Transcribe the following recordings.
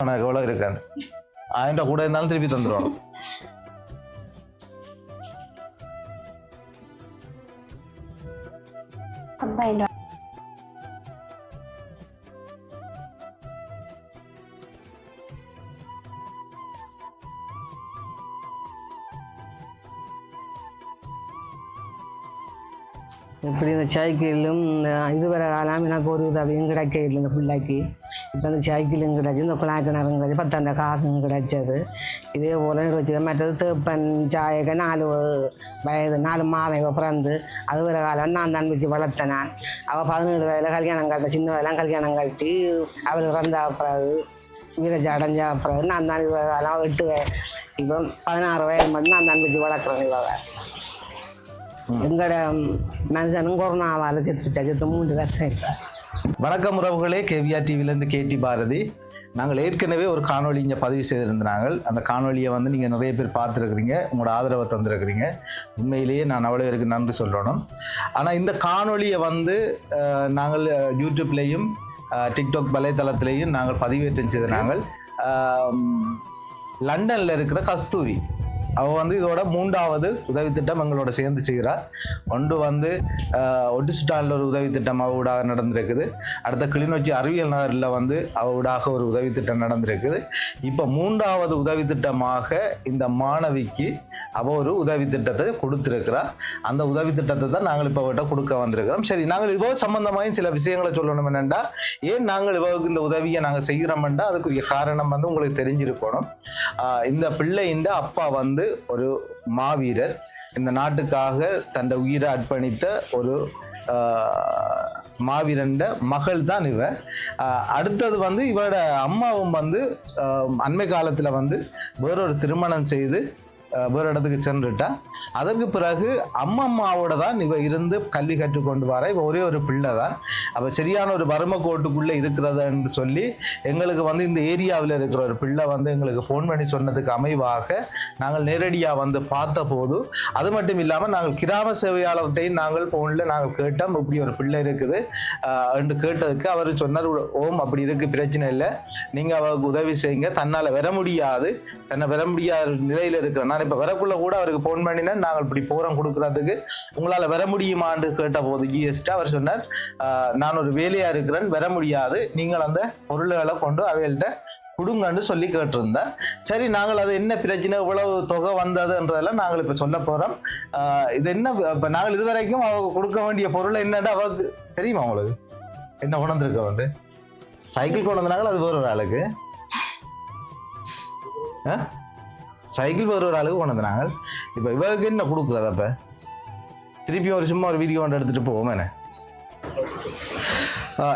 பணம் எவ்வளோ இருக்காது. 1000 ரூபா கூட இருந்தாலும் திருப்பி தந்துடுவாங்க. இப்படி இந்த சைக்கிளும் இதுவரை காலம் எனக்கு ஒரு உதவியும் கிடைக்கல இந்த பிள்ளைக்கு. இப்போ இந்த சைக்கிளும் கிடச்சி, இந்த குழாய் கிணறும் கிடச்சி, 10 காசும் கிடைச்சது. இதே போல் வச்சுக்க மற்றது தேப்பன் சாயக்க 4 வயது 4 மாதம் இவ பிறந்து அது வரை காலம் நான் தான் வச்சு வளர்த்தேன். நான் அவள் 17 வயதில் கல்யாணம் கட்ட, சின்ன வயதெல்லாம் கல்யாணம் கட்டி அவள் இறந்தா பிறகு வீரஜா அடைஞ்சா பிறகு நான் தான் இவ காலம் 8 வயது, இப்போ 16 வயது மட்டும் நான் தான் வச்சு வளர்க்குறேன். இவ எங்களோட மனுஷனும் கொரோனாவால் செத்து 3 வருஷம் இப்போ. வணக்கம் உறவுகளே, கேவிஆர் டிவிலேருந்து கேடி பாரதி. நாங்கள் ஏற்கனவே ஒரு காணொலி இங்கே பதிவு செய்திருந்தாங்க. அந்த காணொலியை நீங்கள் நிறைய பேர் பார்த்துருக்குறீங்க, உங்களோட ஆதரவை தந்துருக்குறீங்க. உண்மையிலேயே நான் அவ்வளோ பேருக்கு நன்றி சொல்லணும். ஆனால் இந்த காணொலியை நாங்கள் யூடியூப்லேயும் டிக்டாக் வலைத்தளத்திலையும் நாங்கள் பதிவேற்றம் செய்த நாங்கள் லண்டனில் இருக்கிற கஸ்தூரி அவள் இதோட 3வது உதவி திட்டம் எங்களோட சேர்ந்து செய்கிறார். ஒன்று ஒட்டிசுட்டானில் ஒரு உதவி திட்டம் அவடாக நடந்திருக்குது. அடுத்த கிளிநொச்சி அறிவியல் நகரில் அவடாக ஒரு உதவி திட்டம் நடந்திருக்குது. இப்போ 3வது உதவி திட்டமாக இந்த மாணவிக்கு அவள் ஒரு உதவி திட்டத்தை கொடுத்துருக்குறா. அந்த உதவி திட்டத்தை தான் நாங்கள் இப்போ அவட்ட கொடுக்க வந்திருக்கிறோம். சரி, நாங்கள் இவ்வளோ சம்பந்தமாக சில விஷயங்களை சொல்லணும். என்னென்னா, ஏன் நாங்கள் இவ்வளவுக்கு இந்த உதவியை நாங்கள் செய்கிறோம்னா அதுக்குரிய காரணம் உங்களுக்கு தெரிஞ்சிருக்கணும். இந்த பிள்ளையின் அப்பா ஒரு மாவீரர், இந்த நாட்டுக்காக தன் உயிரை அர்ப்பணித்த ஒரு மாவீரன் மகள் தான் இவ. அடுத்தது இவரோட அம்மாவும் அண்மை காலத்தில் வேறொரு திருமணம் செய்து வேறு இடத்துக்கு சென்றுட்டா. அதற்கு பிறகு அம்மாவோட தான் இவ இருந்து கல்வி கற்றுக்கொண்டு வர. இவ ஒரே ஒரு பிள்ளை தான். அப்போ சரியான ஒரு வறுமை கோட்டுக்குள்ளே இருக்கிறதுன்னு சொல்லி எங்களுக்கு இந்த ஏரியாவில் இருக்கிற ஒரு பிள்ளை எங்களுக்கு ஃபோன் பண்ணி சொன்னதுக்கு அமைவாக நாங்கள் நேரடியாக பார்த்த போது, அது மட்டும் இல்லாமல் நாங்கள் கிராம சேவையாளர்கிட்டையும் நாங்கள் ஃபோனில் நாங்கள் கேட்டோம், இப்படி ஒரு பிள்ளை இருக்குது என்று கேட்டதுக்கு அவர் சொன்னார், ஓம் அப்படி இருக்குது, பிரச்சனை இல்லை, நீங்கள் அவருக்கு உதவி செய்யுங்க, தன்னால் வர முடியாது, தன்னை வர முடியாத நிலையில் இருக்கிற நான் இப்போ வரக்குள்ள கூட அவருக்கு ஃபோன் பண்ணினேன், நாங்கள் இப்படி போகிறோம் கொடுக்குறதுக்கு, உங்களால் வர முடியுமான்னு கேட்ட போது ஜிஎஸ்டி அவர் சொன்னார், நான் ஒரு வேலையாக இருக்கிறேன், வர முடியாது, நீங்கள் அந்த பொருள்களை கொண்டு அவைகள்கிட்ட கொடுங்கன்னு சொல்லி கேட்டிருந்தேன். சரி, நாங்கள் அது என்ன பிரச்சனை, இவ்வளவு தொகை வந்ததுன்றதெல்லாம் நாங்கள் இப்போ சொல்ல போகிறோம். இது என்ன, இப்போ நாங்கள் இது வரைக்கும் அவங்க கொடுக்க வேண்டிய பொருளை என்னடா அவருக்கு தெரியுமா? உங்களுக்கு என்ன கொண்டிருக்க சைக்கிள் கொண்டு வந்தாங்களா? அது வேற ஒரு ஆளுக்கு சைக்கிள் வேறு ஒரு ஆளுக்கு கொண்டு வந்தாங்க. இப்போ இவருக்கு என்ன கொடுக்குறது? அப்போ திருப்பியும் ஒரு சும்மா ஒரு வீடியோ கொண்டு எடுத்துகிட்டு போவோம். என்ன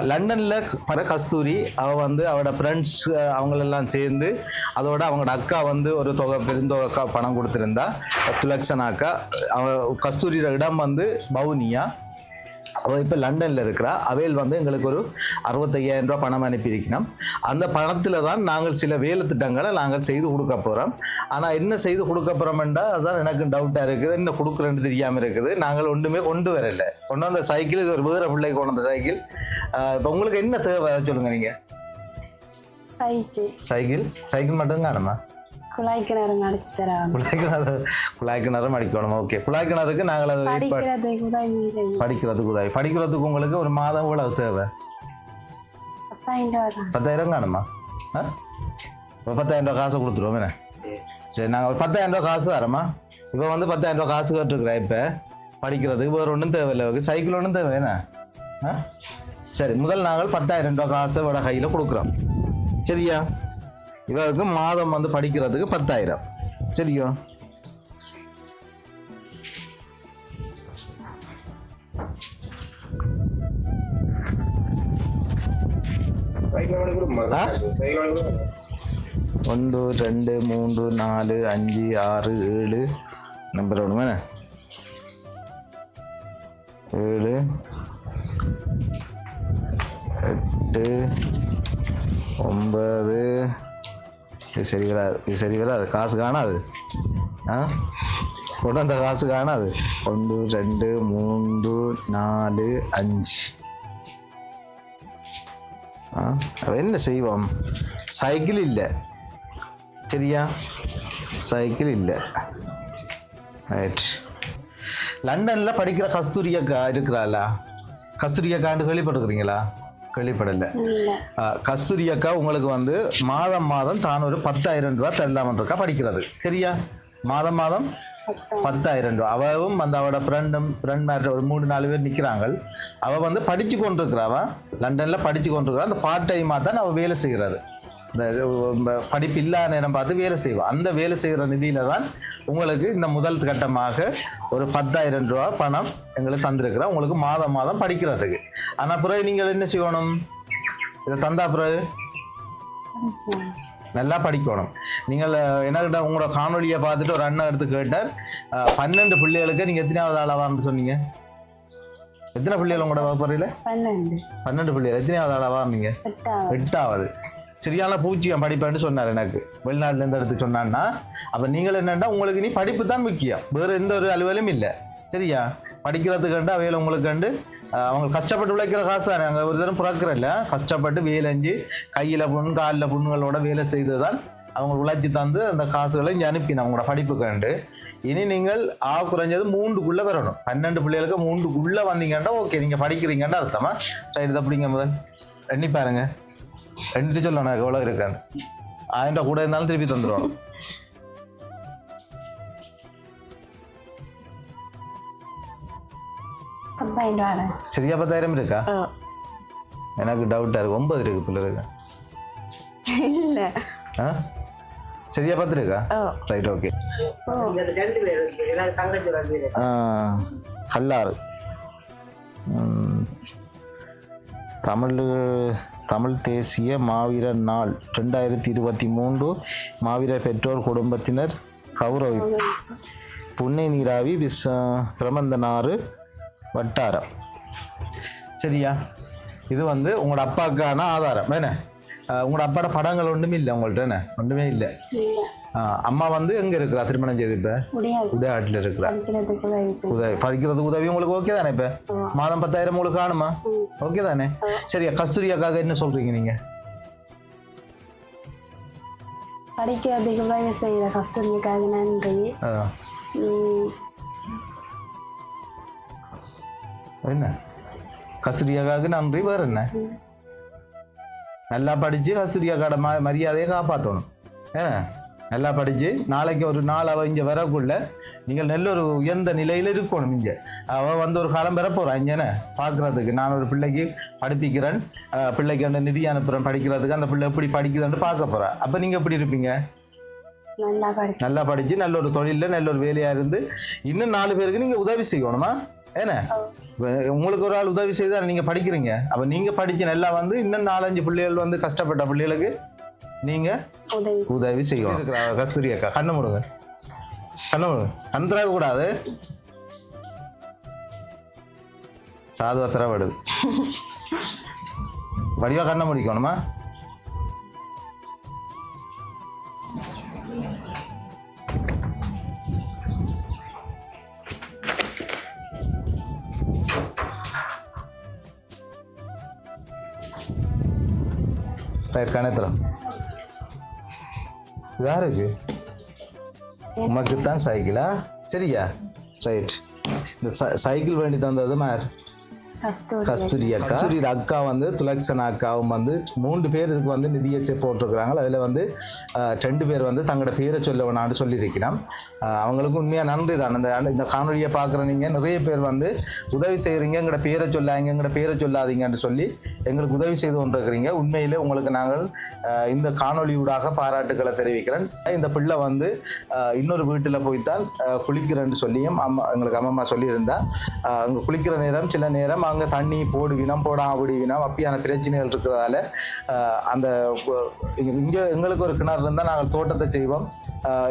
லண்டனில் வர கஸ்தூரி அவள் அவளோட ஃப்ரெண்ட்ஸ் அவங்களெல்லாம் சேர்ந்து அதோட அவங்களோட அக்கா ஒரு தொகை பெருந்தொகை பணம் கொடுத்துருந்தா, 10 லட்சம் அக்கா. அவள் கஸ்தூரியோட இடம் பவுனியா. அவள் இப்போ லண்டனில் இருக்கிறா. அவையில் எங்களுக்கு ஒரு 65,000 ரூபா பணம் அனுப்பியிருக்கணும். அந்த பணத்தில் தான் நாங்கள் சில வேலை திட்டங்களை நாங்கள் செய்து கொடுக்க போகிறோம். ஆனால் என்ன செய்து கொடுக்க போகிறோம்ன்றா அதுதான் எனக்கு டவுட்டாக இருக்குது. என்ன கொடுக்குறேன்னு தெரியாமல் இருக்குது. நாங்கள் ஒன்றுமே கொண்டு வரலை. கொண்டு வந்த சைக்கிள் இது ஒரு வேறு பிள்ளைக்கு கொண்டு வந்த சைக்கிள். இப்போ உங்களுக்கு என்ன தேவை சொல்லுங்கள். நீங்கள் சைக்கிள் மட்டும் காணுமா? குழாய் கிணறு அடிச்சு தராங்க. குழாய் கிணறு அடிக்கணுமா? ஓகே, குழாய் கிணறுக்கு நாங்கள் அதை படிக்கிறதுக்கு உதவி. படிக்கிறதுக்கு உங்களுக்கு ஒரு மாதம் எவ்வளவு தேவை? 10,000 காணுமா? 10,000 ரூபா காசை கொடுத்துருவோம். என்ன சரி, நாங்கள் ஒரு 10,000 ரூபா காசு தரோமா? இப்போ 10,000 ரூபா காசு கேட்டுருக்குறேன். இப்போ படிக்கிறதுக்கு வேறு ஒன்றும் தேவையில்லை, சைக்கிள் ஒன்றும் தேவை. என்ன சரி, முதல் நாங்கள் 10,000 ரூபா காசை விட கையில் கொடுக்குறோம். சரியா? இவருக்கு மாதம் படிக்கிறதுக்கு 10,000. சரியா? ஒன்று 2 3 4 5 6 7 நம்பர் வேணுமே. 7 8 9. இது சரி வராது, காசு காணாது. கொண்டு அந்த காசு காணாது. 1 2 3 4 5 என்ன செய்வோம், சைக்கிள் இல்லை சரியா, சைக்கிள் இல்லை. ரைட். லண்டனில் படிக்கிற கஸ்தூரி அக்கா இருக்கிறாளா? கஸ்தூரி அக்காண்டு கேள்விப்பட்டுருக்கிறீங்களா? கேள்விப்படலை. கஸ்தூரி அக்கா உங்களுக்கு வந்து மாதம் மாதம் தான் ஒரு 10,000 ரூபா தரலாமன்றக்கா படிக்கிறது சரியா. மாதம் மாதம் 10,000 ரூபா. அவவும் வந்து அவளோட ஃப்ரெண்ட் மாதிரி ஒரு 3-4 பேர் நிற்கிறாங்க. அவள் வந்து படித்து கொண்டிருக்கிறாவா, லண்டனில் படித்து கொண்டிருக்கிறா. அந்த பார்ட் டைமாக தான் அவள் வேலை செய்கிறது. இந்த படிப்பு இல்லாத நேரம் பார்த்து வேலை செய்வாள். அந்த வேலை செய்கிற நிதியில தான் உங்களுக்கு இந்த முதல் கட்டமாக ஒரு 10,000 ரூபா பணம் எங்களுக்கு தந்திருக்கிறா உங்களுக்கு மாதம் மாதம் படிக்கிறதுக்கு. ஆனால் பிறகு நீங்கள் என்ன செய்யணும், இதை தந்தா பிறகு நல்லா படிக்கணும். நீங்கள் என்ன உங்களோட காணொலியை பார்த்துட்டு ஒரு அண்ணன் எடுத்து கேட்டார், 12 பிள்ளைகளுக்கு நீங்கள் எத்தனாவது ஆளாவான்னு சொன்னீங்க? எத்தனை பிள்ளைகள் உங்களோட வகுப்பறையில்? 12 பிள்ளைகள். எத்தனாவது ஆளாவா நீங்க? 8வது. சரியான பூச்சியம் படிப்பேன்னு சொன்னார் எனக்கு, வெளிநாட்டிலேருந்து எடுத்து சொன்னான்னா. அப்போ நீங்கள் என்னென்னா உங்களுக்கு நீ படிப்பு தான் முக்கியம், வேறு எந்த ஒரு அலுவலும் இல்லை சரியா. படிக்கிறதுக்கு கண்டு அவையில் உங்களுக்கு கண்டு அவங்க கஷ்டப்பட்டு உழைக்கிற காசு தானே. அங்கே ஒரு தரம் பிறக்கிறல்ல, கஷ்டப்பட்டு வேலைஞ்சு கையில் புண் காலில் புண்ணுகளோட வேலை செய்து தான் அவங்க உழைச்சி தந்து அந்த காசுகளை இங்கே அனுப்பினோம் அவங்களோட படிப்பு கண்டு. இனி நீங்கள் குறைஞ்சது 3க்குள்ளே வரணும். 12 பிள்ளைகளுக்கு 3க்குள்ளே வந்தீங்கன்னா ஓகே நீங்கள் படிக்கிறீங்கன்னு அர்த்தமா. ரைட். அப்படிங்க முதல் எண்ணி பாருங்க, எண்ணிட்டு சொல்லணும் எனக்கு எவ்வளோ இருக்காது. 1000 ரூபா கூட இருந்தாலும் திருப்பி தந்துடுவாங்க. சரியா 10,000 இருக்கா? எனக்கு டவுட்டா இருக்கு. 9 இருக்கு பிள்ளைங்க. சரியா 10 இருக்கா? ரைட். ஓகே. கல்லாறு தமிழ் தேசிய மாவீரர் நாள் 2023 மாவீரர் பெற்றோர் குடும்பத்தினர் கௌரவிப்பு. புன்னை நீராவி பிரமந்தனாறு வட்டாரம் சரியா. இது வந்து உங்களோட அப்பாவுக்கான ஆதாரம் என்ன. உங்களோட அப்பாவோட படங்கள் ஒன்றுமே இல்லை உங்கள்கிட்ட என்ன, ஒன்றுமே இல்லை. அம்மா வந்து எங்கே இருக்கிறா திருமணம் செய்து? இப்போ உதயாட்டில் இருக்கிறா. படிக்கிறதுக்கு உதவி உங்களுக்கு ஓகே தானே? இப்போ மாதம் 10,000 உங்களுக்கு காணுமா? ஓகே தானே. சரியா. கஸ்தூரி அக்காக என்ன சொல்றீங்க நீங்க? படிக்கிறதுக்கு உதவி செய்யற கஸ்தூரிக்காக நன்றி. என்ன கஸ்தூரி அக்காவுக்கு நன்றி. வேறு என்ன, நல்லா படித்து கஸ்தூரி அக்காட மரியாதையை காப்பாற்றணும். ஏன்னா நல்லா படித்து நாளைக்கு ஒரு நாள் அவள் இங்கே வரக்குள்ள நீங்கள் நல்ல ஒரு உயர்ந்த நிலையில் இருக்கணும். இங்கே அவள் வந்து ஒரு காலம் பெற போகிறான் இங்கேன்னு பார்க்குறதுக்கு. நான் ஒரு பிள்ளைக்கு படிப்பிக்கிறேன், பிள்ளைக்கு அந்த நிதி அனுப்புகிறேன் படிக்கிறதுக்கு, அந்த பிள்ளை எப்படி படிக்குதுன்னு பார்க்க போகிறேன். அப்போ நீங்கள் எப்படி இருப்பீங்க? நல்லா படித்து நல்ல ஒரு தொழிலில் நல்ல ஒரு வேலையாக இருந்து இன்னும் 4 பேருக்கு நீங்கள் உதவி செய்யணுமா? ஏன்னா உங்களுக்கு ஒரு ஆள் உதவி செய்தால் நீங்கள் படிக்கிறீங்க. அப்போ நீங்கள் படித்து நல்லா வந்து இன்னும் 4-5 பிள்ளைகள் வந்து கஷ்டப்பட்ட பிள்ளைகளுக்கு நீங்கள் உதவி செய்யணும். கஸ்தூரி அக்கா கண்ணு முடுங்க, கண்ணு முடுங்க, கண் திறக்க கூடாது. சாதுவா திறப்படுது. வடிவா கண்ணை முடிக்கணுமா? ரைட். கணத்திரம் யாருக்கு? உமக்கு தான் சைக்கிளா? சரியா. ரைட். இந்த சைக்கிள் வேண்டி தந்தது மார் கஸ்தூரி அக்கா. கஸ்தூரி அக்கா வந்து துலக்ஷனா அக்காவும் வந்து 3 பேர் இதுக்கு வந்து நிதியச்சை போட்டிருக்கிறாங்க. அதில் வந்து 2 பேர் வந்து தங்களோட பேரை சொல்ல வேணான்னு சொல்லியிருக்கிறோம். அவங்களுக்கு உண்மையாக நன்றி தான். இந்த காணொலியை பார்க்குற நீங்கள் நிறைய பேர் வந்து உதவி செய்கிறீங்க, எங்களோட பேரை சொல்லாங்க, எங்களோட பேரை சொல்லாதீங்கன்னு சொல்லி எங்களுக்கு உதவி செய்து கொண்டிருக்கிறீங்க. உண்மையிலே உங்களுக்கு நாங்கள் இந்த காணொலியூடாக பாராட்டுக்களை தெரிவிக்கிறேன். இந்த பிள்ளை வந்து இன்னொரு வீட்டில் போய்த்தான் குளிக்கிறேன்னு சொல்லியும் எங்களுக்கு அம்மா சொல்லியிருந்தா. அங்கே குளிக்கிற நேரம் சில நேரம் அங்கே தண்ணி போடுவினம் விடுவினம் அப்படியான பிரச்சனைகள் இருக்கிறதால அந்த இங்கே எங்களுக்கு ஒரு கிணறு இருந்தால் நாங்கள் தோட்டத்தை செய்வோம்,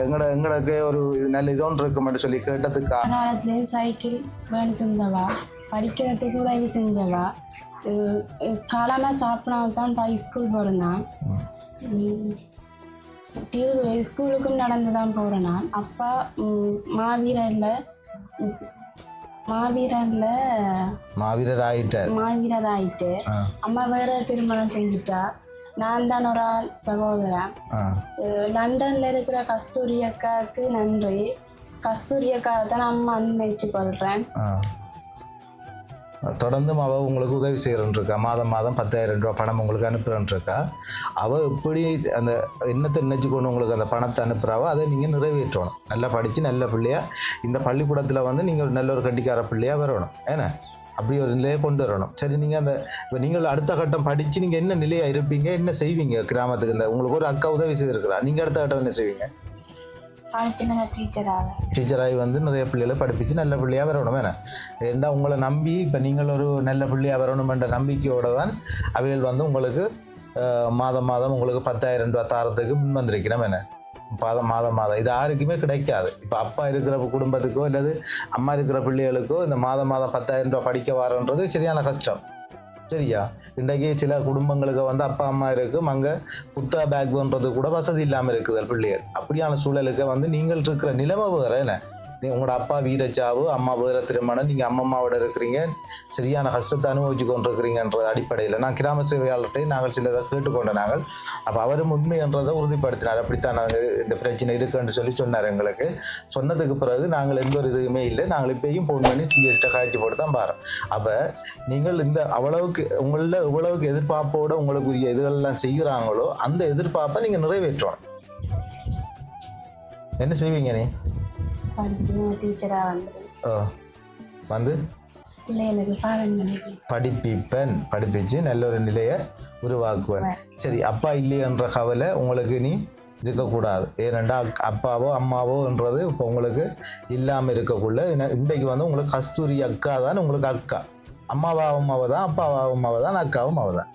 எங்களுக்கு ஒரு நல்ல இதோன்று இருக்குமென்று சொல்லி கேட்டதுக்கு காலத்துலேயே சைக்கிள் வேணி தந்தவா, படிக்கிறதுக்கு உதவி செஞ்சவா, காலமாக சாப்பிடாம தான் ஸ்கூல் போகிறேன். நான் ஸ்கூலுக்கும் நடந்து தான் போகிறேன். நான் அப்பா மாவீரன்ல மாவீரர் ஆயிட்டார். மாவீரர் ஆயிட்டு அம்மா வேற திருமணம் செஞ்சுட்டா. நான் தான் ஒரு ஆள் சகோதரன். லண்டன்ல இருக்கிற கஸ்தூரி அக்காவுக்கு நன்றி. கஸ்தூரி அக்காவை தான் அம்மா அனுமதிச்சு கொள்றேன். தொடர்ந்தும் அவள் உங்களுக்கு உதவி செய்கிறன்ட்ருக்கா. மாதம் 10,000 ரூபா பணம் உங்களுக்கு அனுப்புகிறன்ட்ருக்கா. அவள் எப்படி அந்த எண்ணத்தை நினைச்சு கொண்டு உங்களுக்கு அந்த பணத்தை அனுப்புகிறாவோ அதை நீங்கள் நிறைவேற்றணும். நல்லா படித்து நல்ல பிள்ளையாக இந்த பள்ளிக்கூடத்தில் வந்து நீங்கள் ஒரு நல்ல ஒரு கட்டிக்கார பிள்ளையாக வரணும். ஏன்னா அப்படி ஒரு நிலையை கொண்டு வரணும். சரி, நீங்கள் அந்த இப்போ நீங்கள் அடுத்த கட்டம் படித்து நீங்கள் என்ன நிலையாக இருப்பீங்க, என்ன செய்வீங்க கிராமத்துக்கு? இந்த உங்களுக்கு ஒரு அக்கா உதவி செய்திருக்கிறா, நீங்கள் அடுத்த கட்டம் என்ன செய்வீங்க? டீச்சராகி வந்து நிறைய பிள்ளைகளை படிப்பிச்சு நல்ல பிள்ளையாக வரணும். வேணா ஏன்னா உங்களை நம்பி இப்போ நீங்கள் ஒரு நல்ல பிள்ளையாக வரணுமென்ற நம்பிக்கையோடு தான் அவைகள் வந்து உங்களுக்கு மாதம் உங்களுக்கு 10,000 ரூபா தாரத்துக்கு முன் வந்திருக்கிறோம். வேணா மாதம் இது யாருக்குமே கிடைக்காது. இப்போ அப்பா இருக்கிற குடும்பத்துக்கோ அல்லது அம்மா இருக்கிற பிள்ளைகளுக்கோ இந்த மாதம் 10,000 ரூபா படிக்க வரன்றது சரியான கஷ்டம். சரியா? இன்றைக்கு சில குடும்பங்களுக்கு வந்து அப்பா அம்மா இருக்கும், அங்கே புத்தக பேக் பண்ணுறது கூட வசதி இல்லாமல் இருக்குது பிள்ளைகள். அப்படியான சூழலுக்கு வந்து நீங்கள் இருக்கிற நிலைமை வேறு. என்ன உங்களோட அப்பா வீரச்சாவு, அம்மா வேற திருமணம், நீங்கள் அம்மாவோட இருக்கிறீங்க, சரியான கஷ்டத்தை அனுபவிச்சு கொண்டிருக்கிறீங்கன்ற அடிப்படையில் நான் கிராம சேவையாளர்கிட்ட நாங்கள் சிலதை கேட்டுக்கொண்ட நாங்கள். அப்போ அவரும் உண்மைன்றதை உறுதிப்படுத்தினார். அப்படித்தான் நாங்கள் இந்த பிரச்சனை இருக்குன்னு சொன்னார். எங்களுக்கு சொன்னதுக்கு பிறகு நாங்கள் எந்த ஒரு இதுவுமே இல்லை, நாங்கள் இப்பயும் ஃபோன் பண்ணி சிஎஸ்ட்டை காய்ச்சி போட்டு தான் பாரோம். அப்போ நீங்கள் இந்த அவ்வளவுக்கு உங்களில் இவ்வளவுக்கு எதிர்பார்ப்போடு உங்களுக்குரிய இதுகளெல்லாம் செய்கிறாங்களோ அந்த எதிர்பார்ப்பை நீங்கள் நிறைவேற்றணும். என்ன செய்வீங்க? நீ வந்து படிப்பிச்சு நல்ல ஒரு நிலையை உருவாக்குவேன். சரி, அப்பா இல்லையன்ற கவலை உங்களுக்கு நீ இருக்கக்கூடாது. ஏனெண்டா அப்பாவோ அம்மாவோன்றது இப்போ உங்களுக்கு இல்லாமல் இருக்கக்குள்ள இன்றைக்கு வந்து உங்களுக்கு கஸ்தூரி அக்கா தான் உங்களுக்கு அக்கா. அம்மாவும் அம்மாவை தான், அப்பாவும் அம்மாவை தான், அக்காவும் அவ தான்.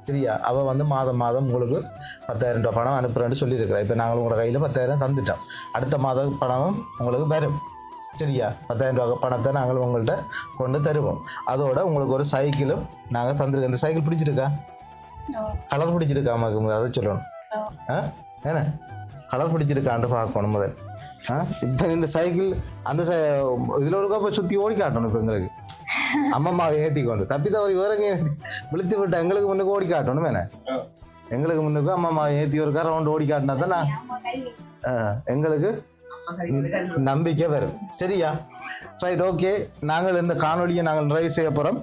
சரியா? அவள் வந்து மாதம் உங்களுக்கு 10,000 ரூபா பணம் அனுப்புகிறேன்னு சொல்லியிருக்கிறா. இப்போ நாங்கள் உங்களோட கையில் 10,000 தந்துட்டோம். அடுத்த மாதம் பணமும் உங்களுக்கு வரும். சரியா? 10,000 ரூபா பணத்தை நாங்கள் உங்கள்கிட்ட கொண்டு தருவோம். அதோட உங்களுக்கு ஒரு சைக்கிளும் நாங்கள் தந்துருக்கோம். இந்த சைக்கிள் பிடிச்சிருக்கா? கலர் பிடிச்சிருக்கா? அம்மாக்கு அதை சொல்லணும். ஏன்னா கலர் பிடிச்சிருக்கான்ட்டு பார்க்கணும் முதல். இப்போ இந்த சைக்கிள் அந்த இதில் ஒரு இப்போ சுற்றி ஓடி காட்டணும். இப்போ எங்களுக்கு அம்மம்மாவை ஏற்றி கொண்டு தப்பி தவறி வேறங்க விழுத்து விட்டு எங்களுக்கு முன்னுக்கு ஓடி காட்டணும். வேணே எங்களுக்கு முன்னுக்கு அம்மம்மாவை ஏற்றி ஒரு ரவுண்டு ஓடி காட்டினா தான் நான் எங்களுக்கு நம்பிக்கை வரும். சரியா? Right, okay. நாங்கள் இந்த காணொலியை நாங்கள் நிறைவு செய்ய போகிறோம்.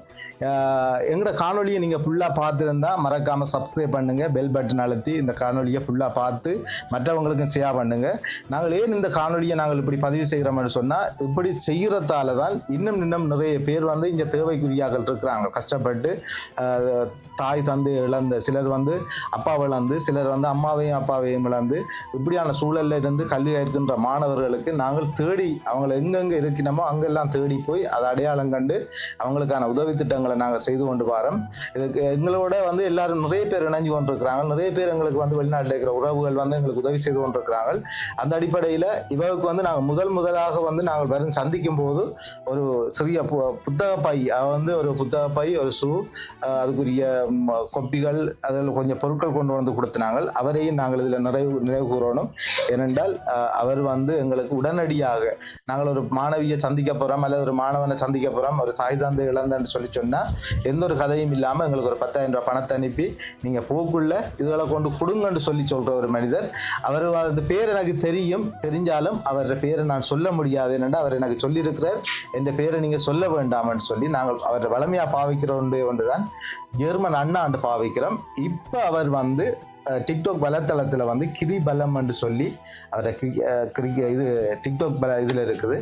எங்களோட காணொலியை நீங்கள் ஃபுல்லாக பார்த்துருந்தா மறக்காமல் சப்ஸ்கிரைப் பண்ணுங்கள், பெல் பட்டன் அழுத்தி இந்த காணொலியை ஃபுல்லாக பார்த்து மற்றவங்களுக்கும் ஷேர் பண்ணுங்கள். நாங்கள் ஏன் இந்த காணொலியை நாங்கள் இப்படி பதிவு செய்கிறோம்னு சொன்னால், இப்படி செய்கிறதால தான் இன்னும் நிறைய பேர் வந்து இங்கே தேவைக்குரியாக்கள் இருக்கிறாங்க. கஷ்டப்பட்டு தாய் தந்து இழந்த சிலர் வந்து அப்பாவை இழந்து, சிலர் வந்து அம்மாவையும் அப்பாவையும் இழந்து, இப்படியான சூழலில் இருந்து கல்வி இருக்கின்ற மாணவர்களுக்கு நாங்கள் தேடி அவங்களை எங்கெங்கே இருக்கணுமோ அங்கெல்லாம் தேடி போய் அதை அடையாளம் கண்டு அவங்களுக்கான உதவி திட்டங்களை நாங்கள் செய்து கொண்டு வரோம். இதுக்கு எங்களோட வந்து எல்லாரும் நிறைய பேர் இணைஞ்சு கொண்டிருக்கிறாங்க. நிறைய பேர் எங்களுக்கு வந்து வெளிநாட்டில் இருக்கிற உறவுகள் வந்து எங்களுக்கு உதவி செய்து கொண்டிருக்கிறாங்க. அந்த அடிப்படையில் இவருக்கு வந்து நாங்கள் முதலாக வந்து நாங்கள் வரும் சந்திக்கும் போது ஒரு சிறிய புத்தக பை, வந்து ஒரு புத்தக பை, ஒரு ஷூ, அதுக்குரிய கொப்பிகள், அதில் கொஞ்சம் பொருட்கள் கொண்டு வந்து கொடுத்தினாங்க. அவரையும் நாங்கள் இதில் நினைவு கூறணும். ஏனென்றால் அவர் வந்து எங்களுக்கு உடனடியாக நாங்கள் ஒரு மாணவியை சந்திக்க போகிறோம் அல்லது ஒரு மாணவனை சந்திக்க போகிறோம், ஒரு தாய் தந்தை இழந்தன்னு சொன்னால் எந்த ஒரு கதையும் இல்லாமல் எங்களுக்கு ஒரு 10,000 ரூபா பணத்தை அனுப்பி நீங்கள் போக்குள்ள இதுகளை கொண்டு கொடுங்கன்னு சொல்கிற ஒரு மனிதர். அவர் அந்த பேர் எனக்கு தெரிஞ்சாலும் அவரோட பேரை நான் சொல்ல முடியாது. என்னென்னா அவர் எனக்கு சொல்லியிருக்கிறார், என் பேரை நீங்கள் சொல்ல வேண்டாம்னு சொல்லி நாங்கள் அவரை வளமையாக பாவிக்கிற ஒன்று தான் ஜெர்மன் அண்ணாண்டு பாவிக்கிறோம். இப்போ அவர் வந்து டிக்டாக் வலைத்தளத்தில் வந்து கிரிபலம் என்று சொல்லி அவரை இது டிக்டாக் இதில் இருக்குது,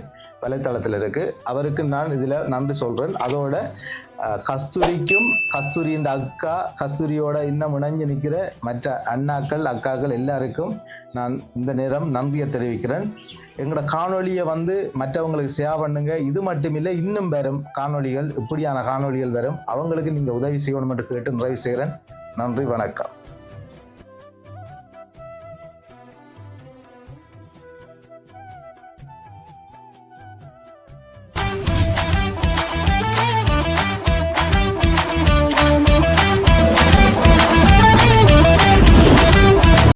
வலைத்தளத்தில் இருக்குது. அவருக்கு நான் இதில் நன்றி சொல்கிறேன். அதோட கஸ்தூரிக்கும், கஸ்தூரியின் அக்கா, கஸ்தூரியோட இன்னும் இணைஞ்சு நிற்கிற மற்ற அண்ணாக்கள் அக்காக்கள் எல்லாருக்கும் நான் இந்த நேரம் நன்றியை தெரிவிக்கிறேன். எங்களோட காணொலியை வந்து மற்றவங்களுக்கு ஷேர் பண்ணுங்க. இது மட்டும் இல்லை, இன்னும் வரும் காணொலிகள், இப்படியான காணொலிகள் வரும். அவங்களுக்கு நீங்கள் உதவி செய்யணும் என்று கேட்டு நிறைவு செய்கிறேன். நன்றி, வணக்கம்.